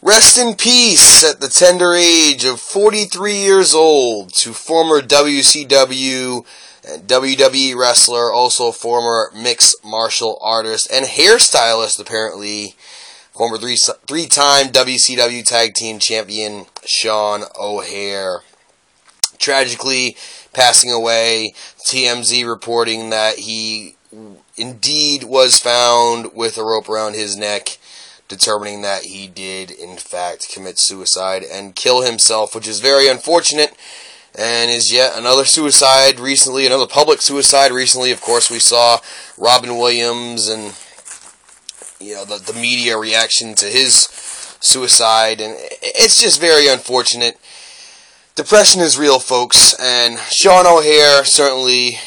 Rest in peace at the tender age of 43 years old to former WCW and WWE wrestler, also former mixed martial artist and hairstylist apparently, former three-time WCW Tag Team Champion Sean O'Haire. Tragically passing away, TMZ reporting that he indeed was found with a rope around his neck, determining that he did, in fact, commit suicide and kill himself, which is very unfortunate, and is yet another suicide recently, another public suicide recently. Of course, we saw Robin Williams and, the media reaction to his suicide, and it's just very unfortunate. Depression is real, folks, and Sean O'Haire, certainly,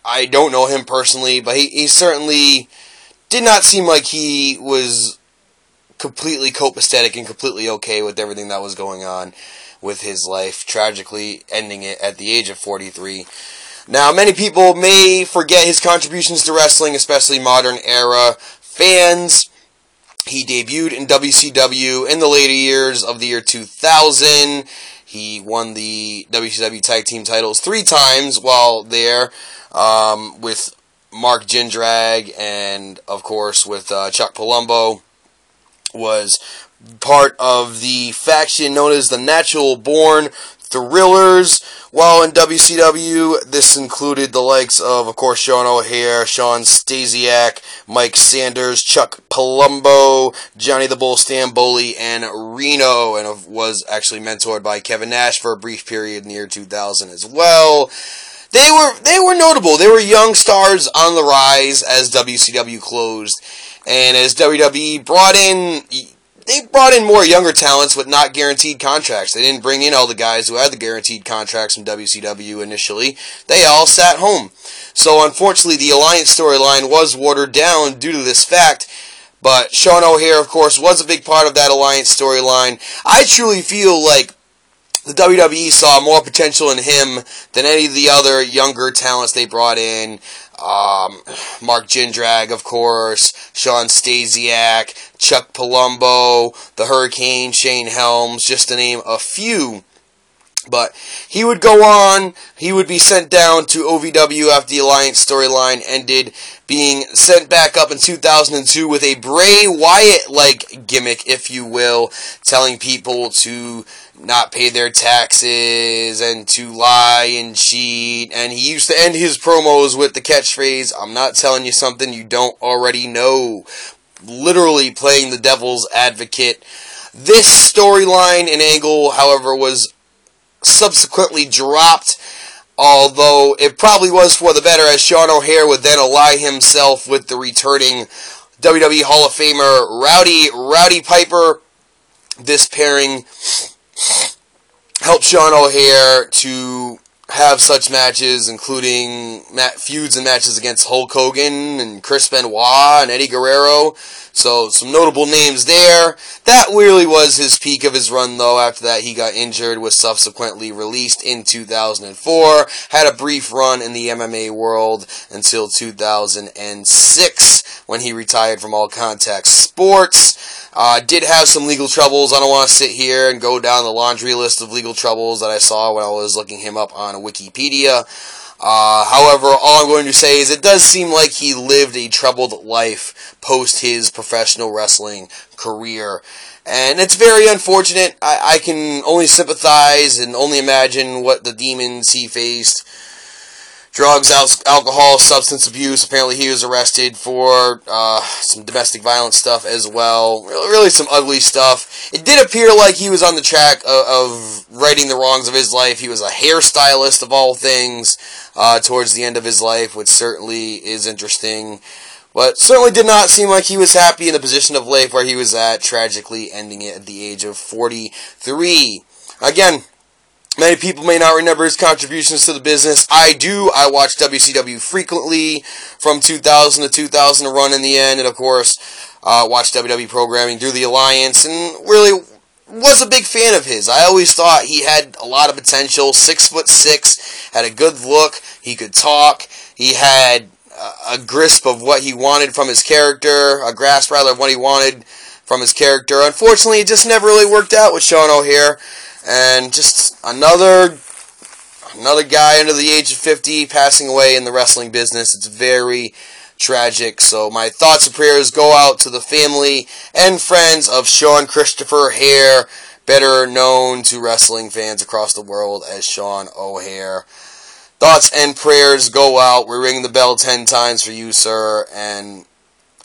I don't know him personally, but he certainly did not seem like he was completely copacetic and completely okay with everything that was going on with his life, tragically ending it at the age of 43. Now, many people may forget his contributions to wrestling, especially modern era fans. He debuted in WCW in the later years of the year 2000. He won the WCW Tag Team titles 3 times while there, with Mark Jindrak and, of course, with Chuck Palumbo. Was part of the faction known as the Natural Born Thrillers. While in WCW, this included the likes of course, Sean O'Haire, Shawn Stasiak, Mike Sanders, Chuck Palumbo, Johnny the Bull Stamboli, and Reno, and was actually mentored by Kevin Nash for a brief period in the year 2000 as well. They were notable. They were young stars on the rise as WCW closed. And as WWE brought in more younger talents with not guaranteed contracts. They didn't bring in all the guys who had the guaranteed contracts from WCW initially. They all sat home. So unfortunately, the Alliance storyline was watered down due to this fact. But Sean O'Haire, of course, was a big part of that Alliance storyline. I truly feel like the WWE saw more potential in him than any of the other younger talents they brought in. Mark Jindrak, of course, Shawn Stasiak, Chuck Palumbo, the Hurricane, Shane Helms, just to name a few. But he would go on, he would be sent down to OVW after the Alliance storyline ended, being sent back up in 2002 with a Bray Wyatt-like gimmick, if you will, telling people to not pay their taxes and to lie and cheat. And he used to end his promos with the catchphrase, "I'm not telling you something you don't already know." Literally playing the devil's advocate. This storyline and angle, however, was subsequently dropped, although it probably was for the better, as Sean O'Haire would then ally himself with the returning WWE Hall of Famer Rowdy Piper. This pairing helped Sean O'Haire to have such matches, including feuds and matches against Hulk Hogan and Chris Benoit and Eddie Guerrero. So some notable names there. That really was his peak of his run, though. After that, he got injured, was subsequently released in 2004. Had a brief run in the MMA world until 2006, when he retired from all contact sports. Did have some legal troubles. I don't want to sit here and go down the laundry list of legal troubles that I saw when I was looking him up on Wikipedia. However, all I'm going to say is it does seem like he lived a troubled life post his professional wrestling career. And it's very unfortunate. I can only sympathize and only imagine what the demons he faced. Drugs, alcohol, substance abuse. Apparently he was arrested for some domestic violence stuff as well. Really some ugly stuff. It did appear like he was on the track of righting the wrongs of his life. He was a hairstylist of all things towards the end of his life, which certainly is interesting. But certainly did not seem like he was happy in the position of life where he was at, tragically ending it at the age of 43. Again, many people may not remember his contributions to the business. I do. I watch WCW frequently from 2000 to 2000 to run in the end. And, of course, watched WWE programming through the Alliance. And really was a big fan of his. I always thought he had a lot of potential. 6'6", had a good look. He could talk. He had a grasp of what he wanted from his character. A grasp, rather, of what he wanted from his character. Unfortunately, it just never really worked out with Sean O'Haire, and just another guy under the age of 50 passing away in the wrestling business. It's very tragic. So my thoughts and prayers go out to the family and friends of Sean Christopher O'Haire, better known to wrestling fans across the world as Sean O'Haire. Thoughts and prayers go out. We ring the bell 10 times for you, sir, and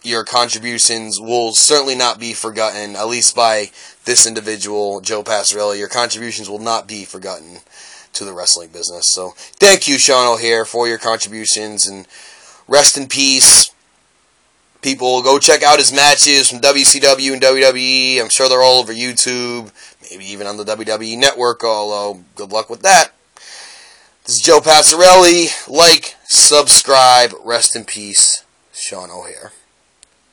your contributions will certainly not be forgotten, at least by this individual, Joe Passarelli. Your contributions will not be forgotten to the wrestling business. So thank you, Sean O'Haire, for your contributions, and rest in peace. People, go check out his matches from WCW and WWE. I'm sure they're all over YouTube, maybe even on the WWE Network, although good luck with that. This is Joe Passarelli. Like, subscribe, rest in peace, Sean O'Haire.